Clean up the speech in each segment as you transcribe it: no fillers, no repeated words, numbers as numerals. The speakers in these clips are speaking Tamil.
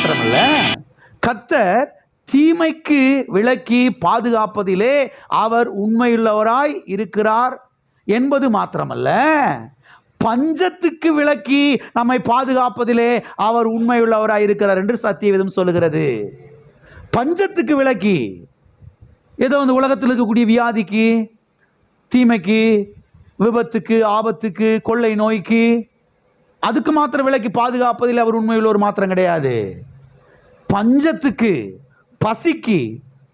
மாத்திரமல்ல, கர்த்தர் தீமைக்கு விலக்கி பாதுகாப்பதிலே அவர் உண்மையுள்ளவராய் இருக்கிறார் என்பது மாத்திரமல்ல, பஞ்சத்துக்கு விலக்கி நம்மை பாதுகாப்பதிலே அவர் உண்மையுள்ளவராய் இருக்கிறார் என்று சத்தியவேதம் சொல்லுகிறது. பஞ்சத்துக்கு விலக்கி, ஏதோ இந்த உலகத்தில் இருக்கக்கூடிய வியாதிக்கு, தீமைக்கு, விபத்துக்கு, ஆபத்துக்கு, கொள்ளை நோய்க்கு, அதுக்கு மாத்திரம் விலக்கி பாதுகாப்பதில் அவர் உண்மையுள்ளவர் மாத்திரம் கிடையாது. பஞ்சத்துக்கு, பசிக்கு,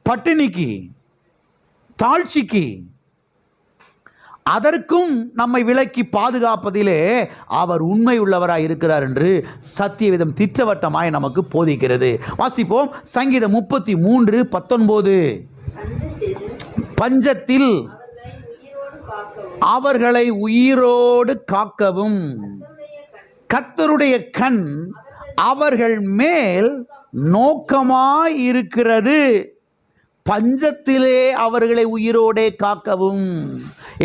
பட்டினிக்கு, தாழ்ச்சிக்கு, அதற்கும் நம்மை விலக்கி பாதுகாப்பதிலே அவர் உண்மை உள்ளவராய் இருக்கிறார் என்று சத்தியவேதம் திட்டவட்டமாய் நமக்கு போதிக்கிறது. வாசிப்போம். சங்கீதம் 33:19. பஞ்சத்தில் அவர்களை உயிரோடு காக்கவும் கர்த்தருடைய கண் அவர்கள் மேல் நோக்கமாய் இருக்கிறது. பஞ்சத்திலே அவர்களை உயிரோடே காக்கவும்.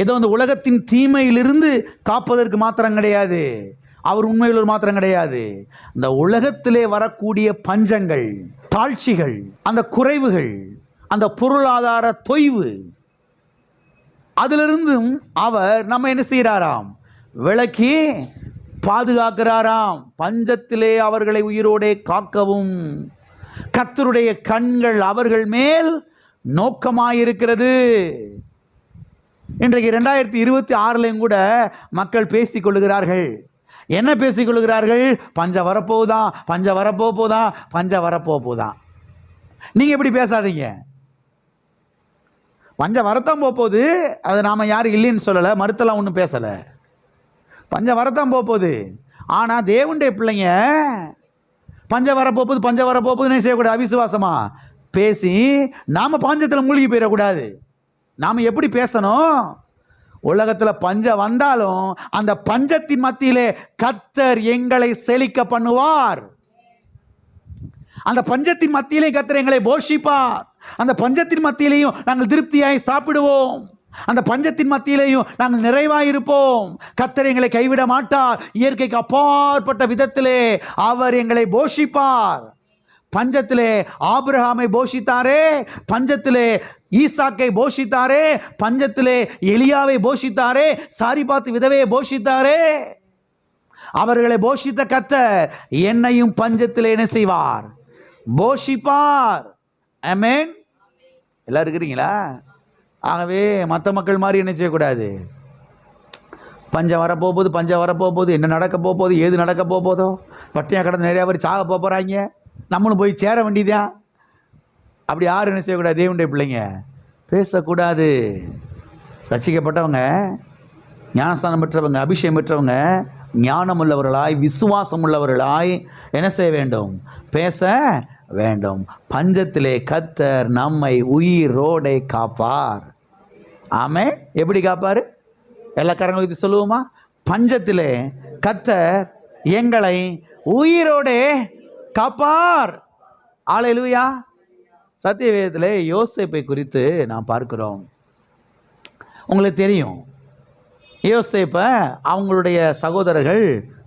ஏதோ அந்த உலகத்தின் தீமையிலிருந்து காப்பதற்கு மாத்திரம் கிடையாது, அவர் உண்மையுள்ளவர் மாத்திரம் கிடையாது. இந்த உலகத்திலே வரக்கூடிய பஞ்சங்கள், தாழ்ச்சிகள், அந்த குறைவுகள், அந்த பொருளாதார தொய்வு, அதிலிருந்தும் அவர் நம்ம என்ன செய்கிறாராம்? விலக்கி பாதுகாக்கிறாராம். பஞ்சத்திலே அவர்களை உயிரோடே காக்கவும் கர்த்தருடைய கண்கள் அவர்கள் மேல் நோக்கமாயிருக்கிறது. இன்றைக்கு 2026 கூட மக்கள் பேசிக் கொள்ளுகிறார்கள். என்ன பேசிக் கொள்ளுகிறார்கள்? பஞ்சம் வரப்போகுதா, பஞ்சம் வரப்போகுதா, பஞ்சம் வரப்போகுதா. நீங்க எப்படி பேசாதீங்க. பஞ்சம் வரத்தான் போகுது. அது நாம் யாரும் இல்லைன்னு சொல்லலை, மறுத்தலாம் ஒன்றும் பேசலை. பஞ்சம் வரத்தான் போகுது. ஆனால் தேவனுடைய பிள்ளைங்க பஞ்சம் வரப்போகுது, பஞ்சம் வரப்போகுதுன்னு செய்யக்கூடாது. அவிசுவாசமா பேசி நாம் பஞ்சத்தில் மூழ்கி போயிடக்கூடாது. நாம் எப்படி பேசணும்? உலகத்தில் பஞ்சம் வந்தாலும் அந்த பஞ்சத்தின் மத்தியிலே கர்த்தர் எங்களை செழிக்க பண்ணுவார். அந்த பஞ்சத்தின் மத்தியிலே கர்த்தர் எங்களை போஷிப்பார். அந்த பஞ்சத்தின் மத்தியிலையும் நாங்கள் திருப்தியாய் சாப்பிடுவோம். அந்த பஞ்சத்தின் மத்தியிலையும் நாங்கள் நிறைவாயிருப்போம். கர்த்தர் எங்களை கைவிட மாட்டார். இயற்கைக்கு அப்பாற்பட்ட விதத்திலே அவர் எங்களை போஷிப்பார். பஞ்சத்திலே ஆபிரகாமை போஷித்தாரே, பஞ்சத்திலே ஈசாக்கை போஷித்தாரே, பஞ்சத்திலே எலியாவை போஷித்தாரே, சாரிபாத் விதவையை போஷித்தாரே. அவர்களை போஷித்த கர்த்தர் என்னையும் பஞ்சத்திலே என்ன செய்வார்? போஷிப்பார். ஆமென். எல்லாரும் இருக்கிறீங்களா? ஆகவே மற்ற மக்கள் மாதிரி என்ன செய்யக்கூடாது. பஞ்சம் வரப்போகுது, பஞ்சம் வரப்போகுது, என்ன நடக்க போகுது, ஏது நடக்க போகுதோ, பட்டினியாக கடந்து நிறையா பேர் சாக போகிறாங்க, நம்மளும் போய் சேர வேண்டியதான். அப்படி யாரும் என்ன செய்யக்கூடாது? தேவனுடைய பிள்ளைங்க பேசக்கூடாது. ரட்சிக்கப்பட்டவங்க, ஞானஸ்தானம் பெற்றவங்க, அபிஷேகம் பெற்றவங்க ஞானம் உள்ளவர்களாய், விசுவாசம் உள்ளவர்களாய் என்ன செய்ய வேண்டும்? பேச வேண்டும். பஞ்சத்திலே கர்த்தர் நம்மை உயிரோடே காப்பார். ஆமே. எப்படி காப்பார்? எல்லா கரங்களும் இது சொல்லுவோமா? பஞ்சத்திலே கர்த்தர் எங்களை உயிரோடே காப்பார். அல்லேலூயா. சத்தியவேதத்திலே யோசேப்பை குறித்து நாம் பார்க்கிறோம். உங்களுக்கு தெரியும், யோசேப்பை அவங்களுடைய சகோதரர்கள்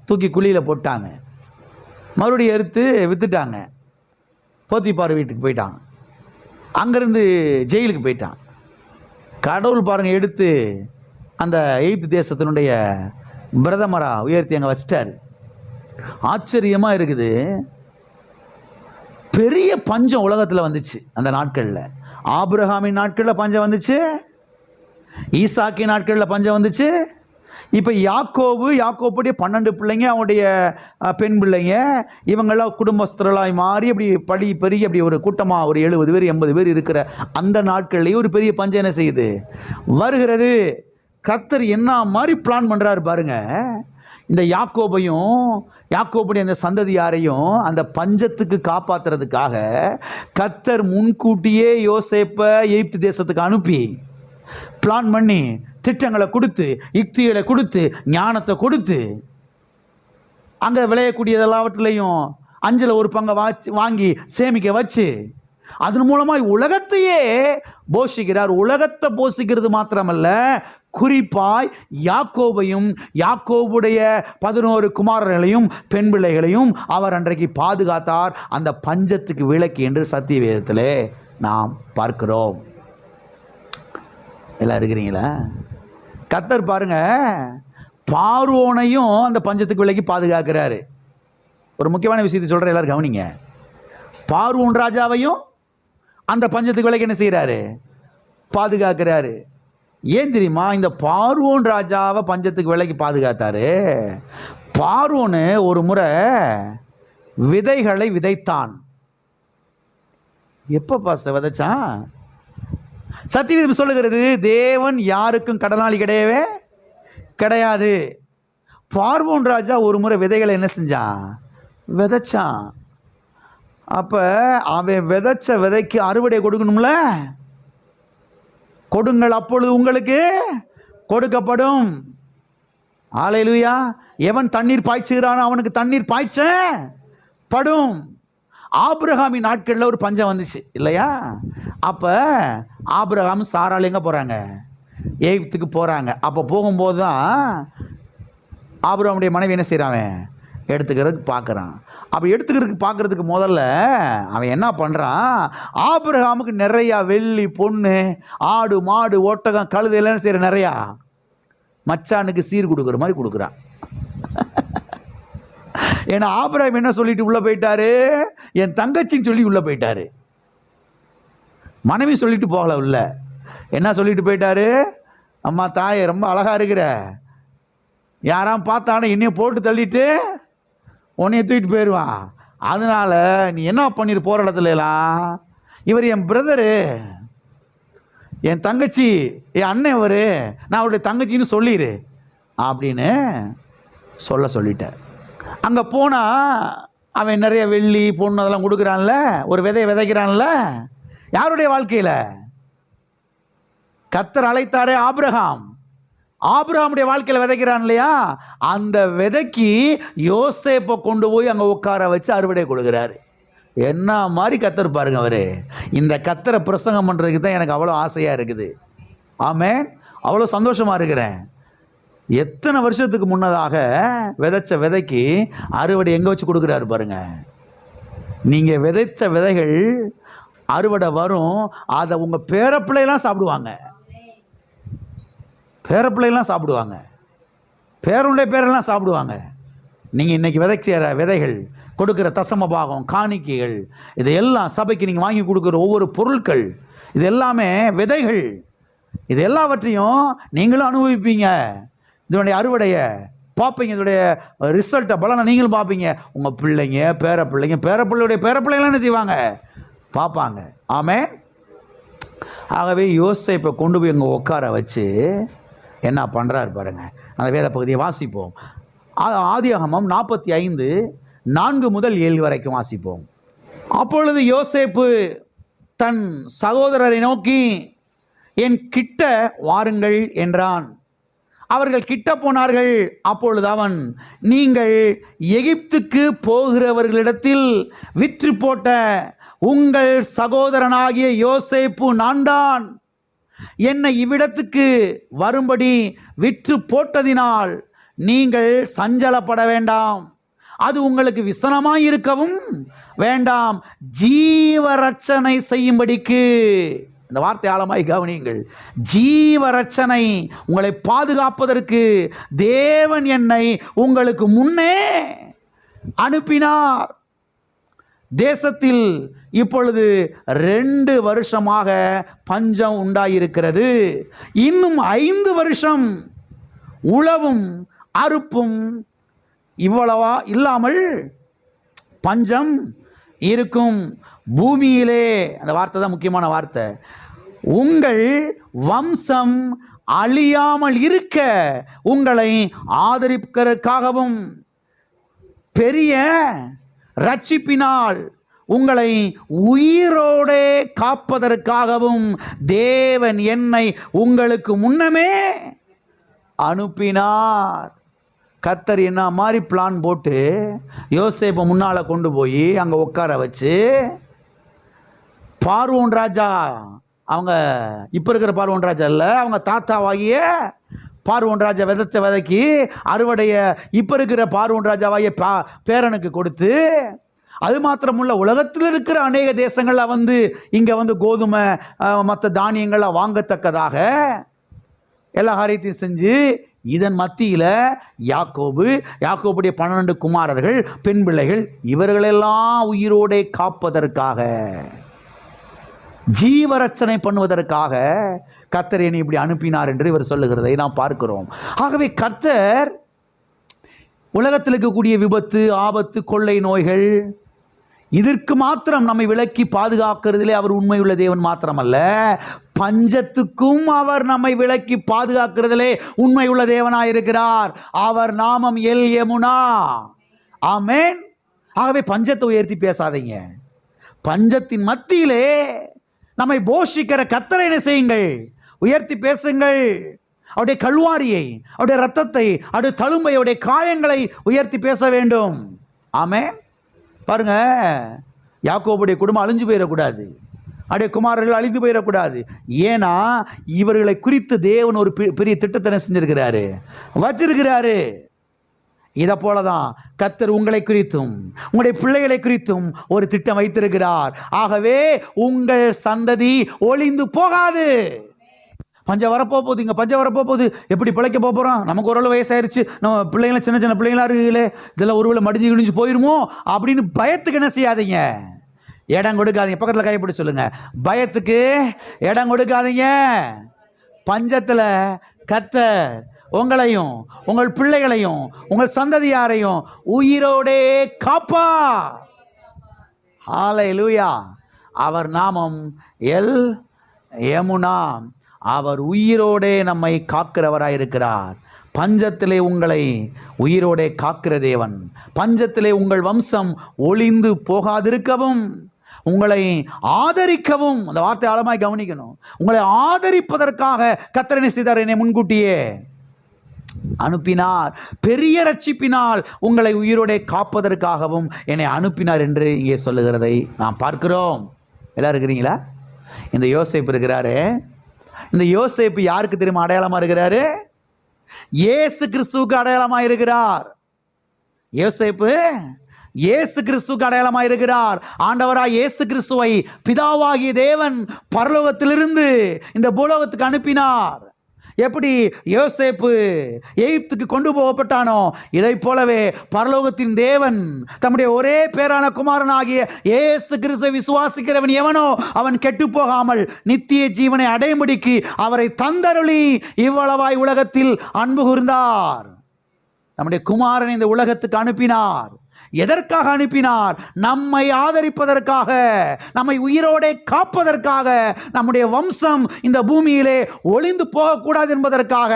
தூக்கி குழியில் போட்டாங்க. மறுபடியும் எடுத்து வித்துட்டாங்க. போத்திபார் வீட்டுக்கு போயிட்டான். அங்கேருந்து ஜெயிலுக்கு போயிட்டான். கடவுள் பாருங்கள், எடுத்து அந்த எகிப்து தேசத்தினுடைய பிரதமராக உயர்த்தி அங்கே வச்சிட்டார். ஆச்சரியமாக இருக்குது. பெரிய பஞ்சம் உலகத்தில் வந்துச்சு அந்த நாட்களில். ஆபிரகாமின் நாட்களில் பஞ்சம் வந்துச்சு, ஈசாக்கின் நாட்களில் பஞ்சம் வந்துச்சு. இப்போ யாக்கோபுடைய 12 பிள்ளைங்க, அவனுடைய பெண் பிள்ளைங்க, இவங்கெல்லாம் குடும்பஸ்தர்களாய் மாறி அப்படி பெரிய அப்படி ஒரு கூட்டமாக ஒரு 70 பேர் 80 பேர் இருக்கிற அந்த நாட்கள்லேயும் ஒரு பெரிய பஞ்சம் என்ன செய்யுது? வருகிறது. கர்த்தர் என்ன மாதிரி பிளான் பண்ணுறாரு பாருங்க. இந்த யாக்கோபுடைய அந்த சந்ததியாரையும் அந்த பஞ்சத்துக்கு காப்பாற்றுறதுக்காக கர்த்தர் முன்கூட்டியே யோசேப்பை எகிப்து தேசத்துக்கு அனுப்பி பிளான் பண்ணி திட்டங்களை கொடுத்து, யுக்திகளை கொடுத்து, ஞானத்தை கொடுத்து, அங்கே விளையக்கூடியதெல்லாவற்றிலையும் 5ல் ஒரு பங்கை வாங்கி சேமிக்க வச்சு அதன் மூலமாக உலகத்தையே போஷிக்கிறார். உலகத்தை போஷிக்கிறது மாத்திரமல்ல, குறிப்பாய் யாக்கோபையும் யாக்கோபுடைய 11 குமாரர்களையும் பெண் பிள்ளைகளையும் அவர் அன்றைக்கு பாதுகாத்தார். அந்த பஞ்சத்துக்கு விலக்கு என்று சத்திய வேதத்திலே நாம் பார்க்கிறோம். எல்லாம் இருக்கிறீங்களா? கர்த்தர் பாருங்க, பார்வோனையும் அந்த பஞ்சத்துக்கு விலக்கி பாதுகாக்கிறாரு. ஒரு முக்கியமான விஷயத்தை சொல்ற, எல்லாரும் கவனிங்க. பார்வோன் ராஜாவையும் அந்த பஞ்சத்துக்கு விலக்கி என்ன செய்யறாரு? பாதுகாக்கிறாரு. ஏன் தெரியுமா? இந்த பார்வோன் ராஜாவை பஞ்சத்துக்கு விலக்கி பாதுகாத்தாரு. பார்வோனு ஒரு முறை விதைகளை விதைத்தான். எப்ப பாஸ்டர் விதைச்சான்? சத்தியவேதம் சொல்லுகிறது, தேவன் யாருக்கும் கடனாளி கிடையவே கிடையாது. பார்வோன் ராஜா ஒரு முறை விதைகளை என்ன செஞ்சான்? விதைச்சான். அப்ப அவன் விதைச்ச விதைக்கு அறுவடை கொடுக்கணும்ல. கொடுங்கள், அப்பொழுது உங்களுக்கு கொடுக்கப்படும். ஹல்லேலூயா. எவன் தண்ணீர் பாய்ச்சுகிறானோ அவனுக்கு தண்ணீர் பாய்ச்ச படும். ஆபிரகாமின் நாட்களில் ஒரு பஞ்சம் வந்துச்சு இல்லையா? அப்ப ஆபிரகாம் சாராள் எங்க போறாங்க? எகிப்துக்கு போறாங்க. அப்ப போகும்போது தான் ஆபிரகாமுடைய மனைவி என்ன செய்யறான்? எடுத்துக்கிறதுக்கு பார்க்குறான். அப்போ எடுத்துக்கிறதுக்கு பார்க்கறதுக்கு முதல்ல அவன் என்ன பண்ணுறான்? ஆபிரகாமுக்கு நிறையா வெள்ளி பொண்ணு, ஆடு மாடு ஒட்டகம் கழுதை எல்லாம் செய்கிற நிறையா மச்சானுக்கு சீர் கொடுக்குற மாதிரி கொடுக்குறான். ஏன்னா ஆபிரகாம் என்ன சொல்லிட்டு உள்ள போயிட்டாரு? என் தங்கச்சின்னு சொல்லி உள்ள போயிட்டாரு. மனைவி சொல்லிட்டு போகல. உள்ள என்ன சொல்லிட்டு போயிட்டாரு? அம்மா தாயே ரொம்ப அழகா இருக்கிற, யாராம் பார்த்தானே என்னைய போட்டு தள்ளிட்டு உன்னைய தூக்கிட்டு போயிடுவான். அதனால நீ என்ன பண்ணிரு போற இடத்துல எல்லாம், இவர் என் பிரதரு, என் தங்கச்சி, என் அண்ணன் இவரு, நான் அவருடைய தங்கச்சின்னு சொல்லிடு அப்படின்னு சொல்லிட்டார். அங்கே போனா அவன் நிறைய வெள்ளி பொண்ணு அதெல்லாம் கொடுக்குறான்ல, ஒரு விதையை விதைக்கிறான்ல. யாருடைய வாழ்க்கையில? கர்த்தர் அழைத்தாரே ஆபிரகாம், ஆபிரகாமுடைய வாழ்க்கையில விதைக்கிறான் இல்லையா? அந்த விதைக்கு யோசேப்பை கொண்டு போய் அங்க உட்கார வச்சு அறுவடை கொடுக்கிறாரு. என்ன மாதிரி கர்த்தர் பாருங்க அவரு. இந்த கர்த்தரை பிரசங்கம் பண்றதுக்கு தான் எனக்கு அவ்வளோ ஆசையா இருக்குது. ஆமென். அவ்வளோ சந்தோஷமா இருக்கிறேன். எத்தனை வருஷத்துக்கு முன்னதாக விதைச்ச விதைக்கு அறுவடை எங்க வச்சு கொடுக்குறாரு பாருங்க. நீங்க விதைச்ச விதைகள் அறுவடை வரும். அதை உங்க பேரப்பிள்ளைலாம் சாப்பிடுவாங்க. பேரப்பிள்ளைலாம் சாப்பிடுவாங்க, பேருடைய பேரெல்லாம் சாப்பிடுவாங்க. நீங்கள் இன்னைக்கு விதைக்கிற விதைகள், கொடுக்குற தசம பாகம், காணிக்கைகள், இதையெல்லாம் சபைக்கு நீங்கள் வாங்கி கொடுக்குற ஒவ்வொரு பொருட்கள், இது எல்லாமே விதைகள். இது எல்லாவற்றையும் நீங்களும் அனுபவிப்பீங்க. இதனுடைய அறுவடையை பார்ப்பீங்க, இதனுடைய ரிசல்ட்டை பலனை நீங்களும் பார்ப்பீங்க. உங்கள் பிள்ளைங்க, பேரப்பிள்ளைங்க, பேரப்பிள்ளையுடைய பேரப்பிள்ளைங்களாம் என்ன செய்வாங்க? பார்ப்பாங்க. ஆமென். ஆகவே யோசேப்பை கொண்டு போய் அங்கே உட்கார வச்சு என்ன பண்ணுறாரு பாருங்க. அந்த வேத பகுதியை வாசிப்போம். ஆதியாகமம் 45:4 முதல் 7 வரைக்கும் வாசிப்போம். அப்பொழுது யோசேப்பு தன் சகோதரரை நோக்கி, என் கிட்ட வாருங்கள் என்றான். அவர்கள் கிட்ட போனார்கள். அப்பொழுது அவன், நீங்கள் எகிப்துக்கு போகிறவர்களிடத்தில் விற்று போட்ட உங்கள் சகோதரனாகிய யோசேப்பு நான் தான். என்னை இவ்விடத்துக்கு வரும்படி விற்று போட்டதினால் நீங்கள் சஞ்சலப்பட வேண்டாம். அது உங்களுக்கு விசனமாயிருக்கவும் வேண்டாம், ஜீவரட்சணை செய்யும்படிக்கு. இந்த வார்த்தை ஆழமாய் கவனியுங்கள். ஜீவரட்சணை, உங்களை பாதுகாப்பதற்கு தேவன் என்னை உங்களுக்கு முன்னே அனுப்பினார். தேசத்தில் இப்பொழுது 2 வருஷமாக பஞ்சம் உண்டாயிருக்கிறது. இன்னும் 5 வருஷம் உழவும் அறுப்பும் இவ்வளவா இல்லாமல் பஞ்சம் இருக்கும். பூமியிலே, அந்த வார்த்தை தான் முக்கியமான வார்த்தை, உங்கள் வம்சம் அழியாமல் இருக்க உங்களை ஆதரிப்பதற்காகவும் பெரிய ரட்சிப்பினால் உங்களை உயிரோடே காப்பதற்காகவும் தேவன் என்னை உங்களுக்கு முன்னமே அனுப்பினார். கர்த்தர் என்ன மாதிரி பிளான் போட்டு யோசேப்பை முன்னால் கொண்டு போய் அங்கே உட்கார வச்சு, பார்வோன் ராஜா அவங்க இப்போ இருக்கிற பார்வோன் ராஜா இல்லை, அவங்க தாத்தாவாகிய பார்வோன் ராஜா விதைச்ச விதைக்கு அறுவடைய இப்போ இருக்கிற பார்வோன் ராஜாவாகிய பேரனுக்கு கொடுத்து, அது மாத்திரமுள்ள உலகத்தில் இருக்கிற அநேக தேசங்களில் வந்து இங்கே வந்து கோதுமை மற்ற தானியங்களை வாங்கத்தக்கதாக எல்லா காரியத்தையும் செஞ்சு, இதன் மத்தியில் யாக்கோபுடைய 12 குமாரர்கள், பெண் பிள்ளைகள், இவர்களெல்லாம் உயிரோடே காப்பதற்காக, ஜீவரட்சணை பண்ணுவதற்காக கர்த்தர் என்னை இப்படி அனுப்பினார் என்று இவர் சொல்லுகிறதை நாம் பார்க்கிறோம். ஆகவே கர்த்தர் உலகத்தில் இருக்கக்கூடிய விபத்து, ஆபத்து, கொள்ளை நோய்கள், இதற்கு மாத்திரம் நம்மை விலக்கி பாதுகாக்கிறதிலே அவர் உண்மையுள்ள தேவன் மாத்திரமல்ல, பஞ்சத்துக்கும் அவர் நம்மை விலக்கி பாதுகாக்கிறதிலே உண்மையுள்ள தேவனாயிருக்கிறார். அவர் நாமம் எல் யமுனா. ஆமென். ஆகவே பஞ்சத்தை உயர்த்தி பேசாதீங்க. பஞ்சத்தின் மத்தியிலே நம்மை போஷிக்கிற கர்த்தரை என்ன செய்யுங்கள்? உயர்த்தி பேசுங்கள். அவருடைய கல்வாரியை, அவருடைய ரத்தத்தை, அவருடைய தழும்பை, அவருடைய காயங்களை உயர்த்தி பேச வேண்டும். ஆமென். பாருங்க, யாக்கோபுடைய குடும்பம் அழிஞ்சு போயிடக்கூடாது, அவருடைய குமாரர்கள் அழிந்து போயிடக்கூடாது. ஏன்னா இவர்களை குறித்து தேவன் ஒரு பெரிய திட்டத்தை செஞ்சிருக்கிறாரு, வச்சிருக்கிறாரு. இதை போலதான் கர்த்தர் உங்களை குறித்தும் உங்களுடைய பிள்ளைகளை குறித்தும் ஒரு திட்டம் வைத்திருக்கிறார். ஆகவே உங்கள் சந்ததி ஒளிந்து போகாது. பஞ்சம் வரப்போகுது, இங்கே பஞ்சம் வரப்போகுது, எப்படி பிழைக்க போகிறோம்? நமக்கு ஓரளவு வயசாயிருச்சு, நம்ம பிள்ளைங்களாம் சின்ன சின்ன பிள்ளைங்களா இருக்குங்களே, இதெல்லாம் ஒருவேளை மடிஞ்சு கிழிஞ்சு போயிருமோ அப்படின்னு பயத்துக்கு என்ன செய்யாதீங்க, இடம் கொடுக்காதீங்க. பக்கத்தில் கைப்பிடி சொல்லுங்க, பயத்துக்கு இடம் கொடுக்காதீங்க. பஞ்சத்தில் கர்த்தர் உங்களையும் உங்கள் பிள்ளைகளையும் உங்கள் சந்ததியாரையும் உயிரோடே காப்பா. ஹல்லேலூயா. அவர் நாமம் எல் யமுனா. அவர் உயிரோடே நம்மை காக்கிறவராயிருக்கிறார். பஞ்சத்திலே உங்களை உயிரோடே காக்கிற தேவன். பஞ்சத்திலே உங்கள் வம்சம் ஒளிந்து போகாதிருக்கவும், உங்களை ஆதரிக்கவும், அந்த வார்த்தை ஆழமாய் கவனிக்கணும், உங்களை ஆதரிப்பதற்காக கர்த்தர் என்ன செய்தார்? என்னை முன்கூட்டியே அனுப்பினார். பெரிய ரட்சிப்பினால் உங்களை உயிரோடே காப்பதற்காகவும் என்னை அனுப்பினார் என்று இங்கே சொல்லுகிறதை நாம் பார்க்கிறோம். எல்லாம் இருக்கிறீங்களா? இந்த யோசேப்பு இருக்கிறாரு. இந்த யோசேப்பு யாருக்கு தெரியுமா அடையாளமா இருக்கிறாரு? இயேசு கிறிஸ்துவுக்கு அடையாளமா இருக்கிறார். யோசேப்பு இயேசு கிறிஸ்துவுக்கு அடையாளமா இருக்கிறார். ஆண்டவராய் இயேசு கிறிஸ்துவை பிதாவாகிய தேவன் பரலோகத்திலிருந்து இந்த பூலோகத்துக்கு அனுப்பினார். எப்படி யோசேப்பு எகிப்துக்கு கொண்டு போகப்பட்டானோ, இதை போலவே பரலோகத்தின் தேவன் தம்முடைய ஒரே பேரான குமாரனாகிய இயேசு கிறிஸ்துவை விசுவாசிக்கிறவன் எவனோ அவன் கெட்டு போகாமல் நித்திய ஜீவனை அடையும்படிக்கு அவரை தந்தருளி இவ்வளவாய் உலகத்தில் அன்பு கூர்ந்தார். நம்முடைய குமாரனை இந்த உலகத்துக்கு அனுப்பினார். எதற்காக அனுப்பினார்? நம்மை ஆதரிப்பதற்காக, நம்மை உயிரோடே காப்பதற்காக, நம்முடைய வம்சம் இந்த பூமியிலே ஒளிந்து போகக்கூடாது என்பதற்காக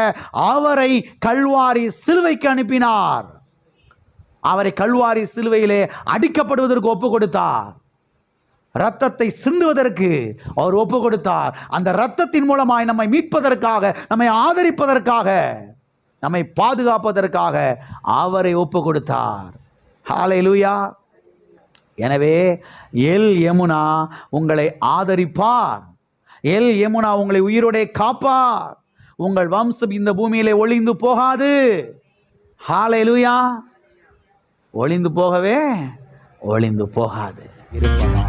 அவரை கல்வாரி சிலுவைக்கு அனுப்பினார். அவரை கல்வாரி சிலுவையிலே அடிக்கப்படுவதற்கு ஒப்பு கொடுத்தார். இரத்தத்தை சிந்துவதற்கு அவர் ஒப்பு கொடுத்தார். அந்த இரத்தத்தின் மூலமாய் நம்மை மீட்பதற்காக, நம்மை ஆதரிப்பதற்காக, நம்மை பாதுகாப்பதற்காக அவரை ஒப்பு கொடுத்தார். ஹல்லேலூயா. எனவே எல் யமுனா உங்களை ஆதரிப்பார். எல் யமுனா உங்களை உயிரோடே காப்பார். உங்கள் வம்சம் இந்த பூமியிலே ஒளிந்து போகாது. ஹல்லேலூயா. ஒளிந்து போகவே ஒளிந்து போகாது. இருப்பா.